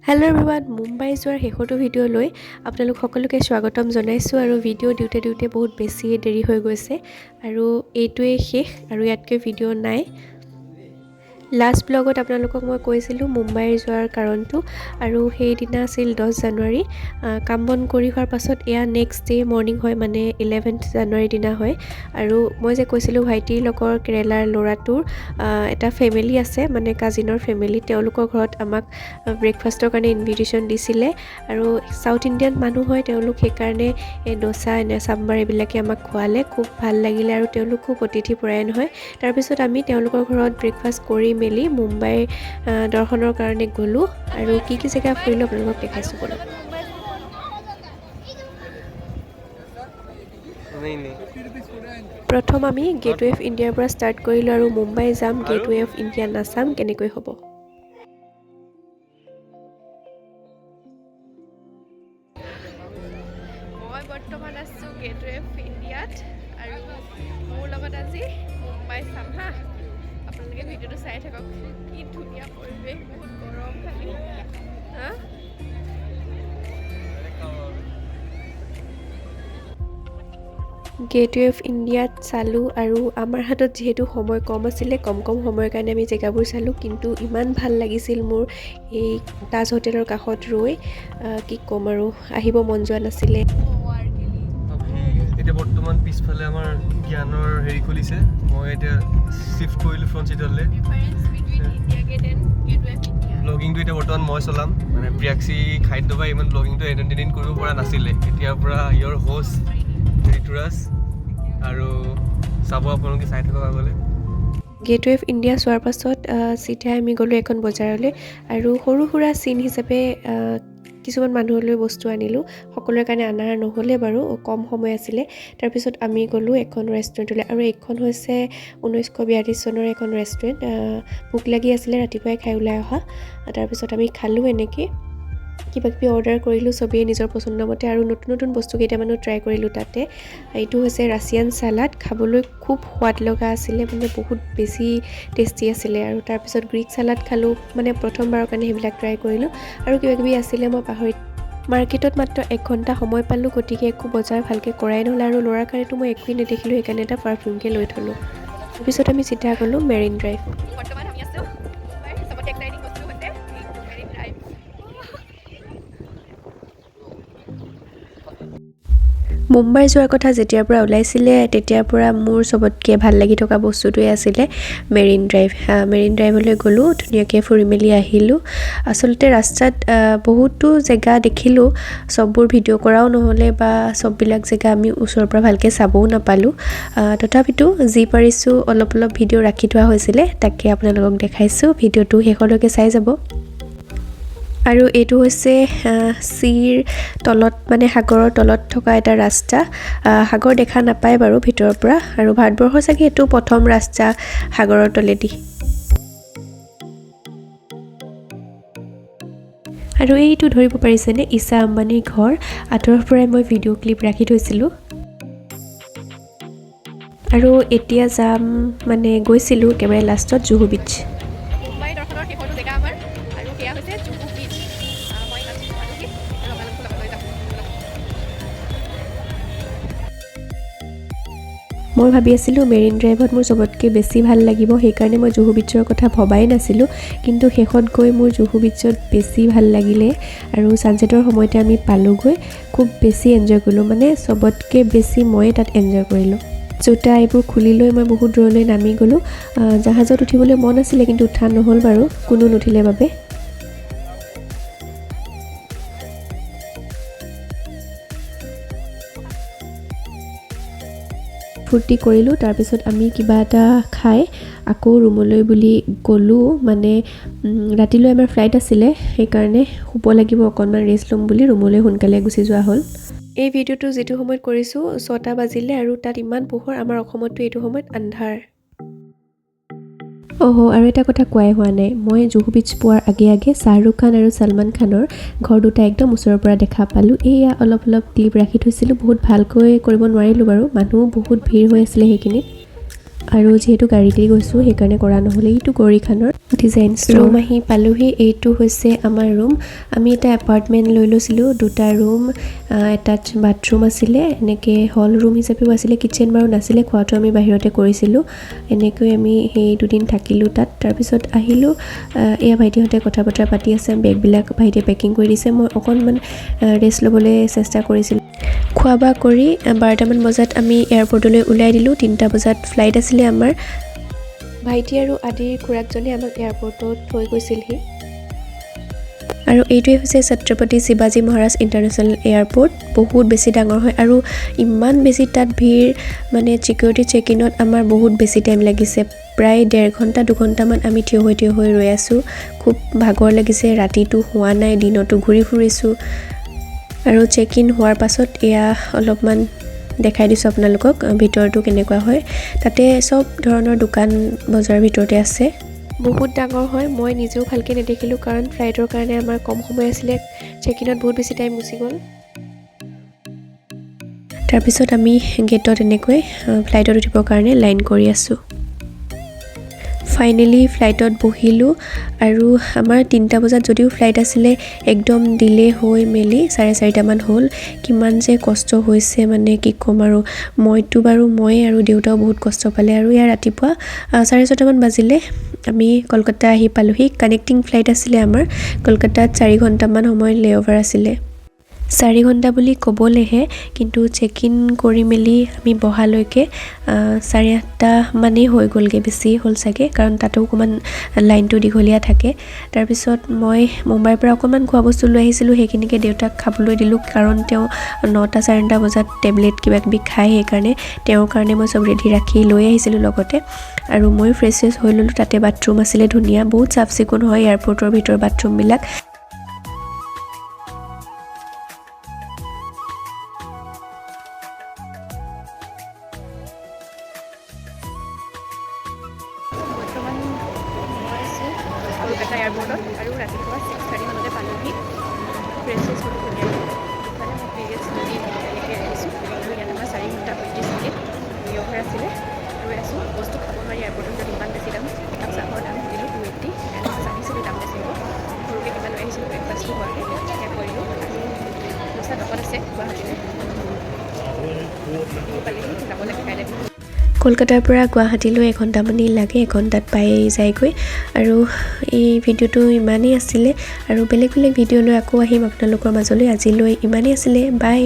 Hello' everyone, Mumbai যোৱাৰ শেষৰটো ভিডিঅ'লৈ আপোনালোক সকলোকে স্বাগতম জনাইছোঁ। আৰু ভিডিঅ' দিওঁতে বহুত বেছিয়ে দেৰি হৈ গৈছে আৰু এইটোৱে শেষ আৰু ইয়াতকৈ ভিডিঅ' নাই। লাষ্ট ব্লগত আপোনালোকক মই কৈছিলোঁ মুম্বাই যোৱাৰ কাৰণটো, আৰু সেইদিনা আছিল 10 জানুৱাৰী। কাম বন কৰি হোৱাৰ পাছত এয়া নেক্সট ডে মৰ্ণিং হয়, মানে 11 জানুৱাৰীৰ দিনা হয়। আৰু মই যে কৈছিলোঁ ভাইটিৰ লগৰ কেৰেলাৰ ল'ৰাটোৰ এটা ফেমিলি আছে, মানে কাজিনৰ ফেমিলি, তেওঁলোকৰ ঘৰত আমাক ব্ৰেকফাষ্টৰ কাৰণে ইনভিটেশ্যন দিছিলে। আৰু চাউথ ইণ্ডিয়ান মানুহ হয় তেওঁলোক, সেইকাৰণে ডোচা চাম্বাৰ এইবিলাকে আমাক খোৱালে, খুব ভাল লাগিলে আৰু তেওঁলোক খুব অতিথি পৰায়ণ হয়। তাৰপিছত আমি তেওঁলোকৰ ঘৰত ব্ৰেকফাষ্ট কৰি মেলি মুম্বাইৰ দৰ্শনৰ কাৰণে গ'লোঁ, আৰু কি জেগা ফুৰিলোঁ আপোনালোকক দেখাইছোঁ গ'লোঁ। প্ৰথম আমি গেটৱে অফ ইণ্ডিয়াৰ পৰা ষ্টাৰ্ট কৰিলোঁ, আৰু মুম্বাই যাম, গেটৱে অফ ইণ্ডিয়া নাচাম কেনেকৈ হ'ব। মই বৰ্তমান আছোঁ গেটৱে অফ ইণ্ডিয়াত, আৰু মোৰ লগত আজি মুম্বাই চাম হা। আপোনালোকে ভিডিঅ'টো চাই থাকক, কি ধুনীয়া পৰিৱেশ, বহুত গৰম খালি হা। গেটৱে অফ ইণ্ডিয়াত চালোঁ, আৰু আমাৰ হাতত যিহেতু সময় কম আছিলে, কম সময়ৰ কাৰণে আমি জেগাবোৰ চালোঁ, কিন্তু ইমান ভাল লাগিছিল মোৰ এই তাজ হোটেলৰ কাষত ৰৈ, কি ক'ম আৰু, আহিব মন যোৱা নাছিলে। এতিয়া বৰ্তমান পিছফালে আমাৰ জ্ঞানৰ হেৰি খুলিছে, মই এতিয়া শিফ্ট কৰিলোঁ ফ্ৰণ্ট ছিটলৈ। ব্লগিংটো এতিয়া বৰ্তমান মই চলাম, মানে প্ৰিয়াক্ষী খাদ্য পাই ইমান ব্লগিংটো এণ্টাৰটেইন কৰিব পৰা নাছিলে। এতিয়াৰ পৰা ইয়ৰ হোষ্ট ঋতুৰাজ, আৰু চাব আপোনালোকে, চাই থাকক আগলৈ। গেটৱে অফ ইণ্ডিয়া চোৱাৰ পাছত চিধাই আমি গ'লোঁ এখন বজাৰলৈ, আৰু সৰু সুৰা চিন হিচাপে কিছুমান মানুহলৈ বস্তু আনিলোঁ। সকলোৰে কাৰণে অনা নহ'লে বাৰু, কম সময় আছিলে। তাৰপিছত আমি গ'লোঁ এখন ৰেষ্টুৰেণ্টলৈ, আৰু এইখন হৈছে 1942 চনৰ এখন ৰেষ্টুৰেণ্ট। ভোক লাগি আছিলে, ৰাতিপুৱাই খাই ওলাই অহা। তাৰপিছত আমি খালোঁ, এনেকৈ কিবাকিবি অৰ্ডাৰ কৰিলোঁ চবেই নিজৰ পচন্দ মতে, আৰু নতুন বস্তু কেইটামানো ট্ৰাই কৰিলোঁ তাতে। এইটো হৈছে ৰাছিয়ান চালাড, খাবলৈ খুব সোৱাদ লগা আছিলে, মানে বহুত বেছি টেষ্টি আছিলে। আৰু তাৰপিছত গ্ৰীক চালাড খালোঁ, মানে প্ৰথমবাৰৰ কাৰণে সেইবিলাক ট্ৰাই কৰিলোঁ, আৰু কিবাকিবি আছিলে মই পাহৰি। মাৰ্কেটত মাত্ৰ 1 ঘণ্টা সময় পালোঁ, গতিকে একো বজাৰ ভালকৈ কৰাই নহ'ল, আৰু ল'ৰাৰ কাৰণেতো মই একোৱেই নেদেখিলোঁ, সেইকাৰণে এটা পাৰফিউমকৈ লৈ থ'লোঁ। তাৰপিছত আমি চিধা গ'লোঁ মেৰিন ড্ৰাইভ। মুম্বাই যোৱাৰ কথা যেতিয়াৰ পৰা ওলাইছিলে, তেতিয়াৰ পৰা মোৰ চবতকৈ ভাল লাগি থকা বস্তুটোৱে আছিলে মেৰিন ড্ৰাইভ। মেৰিন ড্ৰাইভলৈ গ'লোঁ, ধুনীয়াকৈ ফুৰি মেলি আহিলোঁ। আচলতে ৰাস্তাত বহুতো জেগা দেখিলোঁ, চববোৰ ভিডিঅ' কৰাও নহ'লে, বা চববিলাক জেগা আমি ওচৰৰ পৰা ভালকৈ চাবও নাপালোঁ। তথাপিতো যি পাৰিছোঁ অলপ ভিডিঅ' ৰাখি থোৱা হৈছিলে, তাকে আপোনালোকক দেখাইছোঁ। ভিডিঅ'টো শেষলৈকে চাই যাব। আৰু এইটো হৈছে চিৰ তলত, মানে সাগৰৰ তলত থকা এটা ৰাস্তা। সাগৰ দেখা নাপায় বাৰু ভিতৰৰ পৰা, আৰু ভাৰতবৰ্ষৰ চাগে এইটো প্ৰথম ৰাস্তা সাগৰৰ তলেদি। আৰু এইটো ধৰিব পাৰিছেনে, ঈশা আম্বানীৰ ঘৰ। আঁতৰৰ পৰাই মই ভিডিঅ' ক্লিপ ৰাখি থৈছিলোঁ। আৰু এতিয়া যাম, মানে গৈছিলোঁ একেবাৰে লাষ্টত জুহু বিচ। মুম্বাই দৰ্শনৰ শেষৰটো জেগা আমাৰ, আৰু সেয়া হৈছে জুহু বিচ। মই ভাবি আছিলোঁ মেৰিন ড্ৰাইভত মোৰ চবতকৈ বেছি ভাল লাগিব, সেইকাৰণে মই জুহু বিচৰ কথা ভবাই নাছিলোঁ, কিন্তু শেষত গৈ মোৰ জুহু বিচত বেছি ভাল লাগিলে। আৰু ছানছেটৰ সময়তে আমি পালোঁগৈ, খুব বেছি এনজয় কৰিলোঁ, মানে চবতকৈ বেছি ময়ে তাত এনজয় কৰিলোঁ। জোতা এইবোৰ খুলি লৈ মই বহুত দূৰলৈ নামি গ'লোঁ। জাহাজত উঠিবলৈ মন আছিলে, কিন্তু উঠা নহ'ল বাৰু, কোনো নুঠিলে বাবে। ফূৰ্তি কৰিলোঁ। তাৰপিছত আমি কিবা এটা খাই আকৌ ৰুমলৈ বুলি গ'লোঁ, মানে ৰাতিলৈ আমাৰ ফ্লাইট আছিলে, সেইকাৰণে শুব লাগিব, অকণমান ৰেষ্ট ল'ম বুলি ৰুমলৈ সোনকালে গুচি যোৱা হ'ল। এই ভিডিঅ'টো যিটো সময়ত কৰিছোঁ 6টা বাজিলে, আৰু তাত ইমান পোহৰ, আমাৰ অসমততো এইটো সময়ত আন্ধাৰ। আৰু এটা কথা কোৱাই হোৱা নাই, মই জুহু বিচ পোৱাৰ আগে শ্বাহৰুখ খান আৰু ছলমান খানৰ ঘৰ দুটা একদম ওচৰৰ পৰা দেখা পালোঁ। এয়া অলপ ক্লিপ ৰাখি থৈছিলোঁ, বহুত ভালকৈ কৰিব নোৱাৰিলোঁ বাৰু, মানুহ বহুত ভিৰ হৈ আছিলে সেইখিনিত, আৰু যিহেতু গাড়ী দি গৈছোঁ সেইকাৰণে কৰা নহ'লে। এইটো গৌৰী খানৰ ডিজাইন ৰুম আহি পালোহি। এইটো হৈছে আমাৰ ৰুম। আমি এটা এপাৰ্টমেণ্ট লৈ লৈছিলোঁ, 2টা ৰুম, এটাচ বাথৰুম আছিলে, এনেকৈ হল ৰুম হিচাপেও আছিলে। কিটচেন বাৰু নাছিলে, খোৱাটো আমি বাহিৰতে কৰিছিলোঁ। এনেকৈ আমি সেই 2 দিন থাকিলোঁ তাত। তাৰপিছত আহিলোঁ। এয়া ভাইটিহঁতে কথা বতৰা পাতি আছে, বেগবিলাক ভাইটিয়ে পেকিং কৰি দিছে। মই অকণমান ৰেষ্ট ল'বলৈ চেষ্টা কৰিছিলোঁ। খোৱা বোৱা কৰি 12টামান বজাত আমি এয়াৰপৰ্টলৈ ওলাই দিলোঁ। 3টা বজাত ফ্লাইট আছিলে আমাৰ। ভাইটি আৰু আদিৰ খুৰাকজনে আমাক এয়াৰপৰ্টত থৈ গৈছিলহি। আৰু এইটোৱে হৈছে ছত্ৰপতি শিৱাজী মহাৰাজ ইণ্টাৰনেশ্যনেল এয়াৰপৰ্ট। বহুত বেছি ডাঙৰ হয় আৰু ইমান বেছি তাত ভিৰ, মানে ছিকিউৰিটি চেক ইনত আমাৰ বহুত বেছি টাইম লাগিছে। প্ৰায় 1.5 ঘণ্টা 2 ঘণ্টামান আমি থিয় হৈ ৰৈ আছোঁ। খুব ভাগৰ লাগিছে, ৰাতিটো হোৱা নাই, দিনতো ঘূৰি ফুৰিছোঁ। আৰু চেক ইন হোৱাৰ পাছত এয়া অলপমান দেখাই দিছোঁ আপোনালোকক ভিতৰটো কেনেকুৱা হয়। তাতে চব ধৰণৰ দোকান বজাৰ ভিতৰতে আছে। বহুত ডাঙৰ হয়। মই নিজেও ভালকৈ নেদেখিলোঁ কাৰণ ফ্লাইটৰ কাৰণে আমাৰ কম সময় আছিলে। চেক ইনত বহুত বেছি টাইম গুচি গ'ল। তাৰপিছত আমি গেটত এনেকৈ ফ্লাইটত উঠিবৰ কাৰণে লাইন কৰি আছোঁ। ফাইনেলি ফ্লাইটত বহিলোঁ আৰু আমাৰ 3টা বজাত যদিও ফ্লাইট আছিলে, একদম ডিলে হৈ মেলি 4:30মান হ'ল। কিমান যে কষ্ট হৈছে মানে কি ক'ম আৰু। মই আৰু দেউতাও বহুত কষ্ট পালে। আৰু ইয়াৰ ৰাতিপুৱা 6:30মান বাজিলে আমি কলকাতা আহি পালোঁহি। কানেক্টিং ফ্লাইট আছিলে আমাৰ। কলকাতাত 4 ঘণ্টামান সময় লেঅ'ভাৰ আছিলে। 4 ঘণ্টা বুলি ক'বলৈহে, কিন্তু চেক ইন কৰি মেলি আমি বহালৈকে 8:30 মানেই হৈ গ'লগৈ, বেছি হ'ল চাগে, কাৰণ তাতো অকণমান লাইনটো দীঘলীয়া থাকে। তাৰপিছত মই মুম্বাইৰ পৰা অকণমান খোৱা বস্তু লৈ আহিছিলোঁ, সেইখিনিকে দেউতাক খাবলৈ দিলোঁ, কাৰণ তেওঁ 9টা 9:30 বজাত টেবলেট কিবাকিবি খায়, সেইকাৰণে তেওঁৰ কাৰণে মই চব ৰেডি ৰাখি লৈ আহিছিলোঁ লগতে। আৰু ময়ো ফ্ৰেছ হৈ ল'লোঁ। তাতে বাথৰুম আছিলে ধুনীয়া, বহুত চাফ চিকুণ হয় এয়াৰপৰ্টৰ ভিতৰৰ বাথৰুমবিলাক। বৰ্তমান মই আছোঁ কলকাতা এয়াৰপৰ্টত আৰু ৰাতিপুৱা 6:30 মানতে পালোঁহি। ফ্ৰেছ হ'লোঁ ধুনীয়াকৈ। দুফালে মই পিৰিয়ডছ দি এনেকৈ আহিছোঁ। আৰু ইয়াত আমাৰ 4 ঘণ্টা 35 মিনিট লেঅ'ভাৰ আছিলে। ৰৈ আছোঁ। বস্তু খাব নোৱাৰি এয়াৰপৰ্টত, যদি ইমান বেছি দাম। একাপ চাহৰ দাম দিলোঁ 280। মই জানিছিলোঁ দাম বেছি হ'ব। সৰুকৈ কিবা লৈ আহিছিলোঁ ব্ৰেকফাষ্টটো হোৱাকৈ, সেয়া কৰিলোঁ। আৰু দোচা দোকান আছে গুৱাহাটীলৈ পালেহি, যাবলৈ কাইলৈ। কলকাতাৰ পৰা গুৱাহাটীলৈ 1 ঘণ্টামানেই লাগে, 1 ঘণ্টাত পাই যায়গৈ। আৰু এই ভিডিঅ'টো ইমানেই আছিলে, আৰু বেলেগ ভিডিঅ' লৈ আকৌ আহিম আপোনালোকৰ মাজলৈ। আজিলৈ ইমানেই আছিলে। বাই।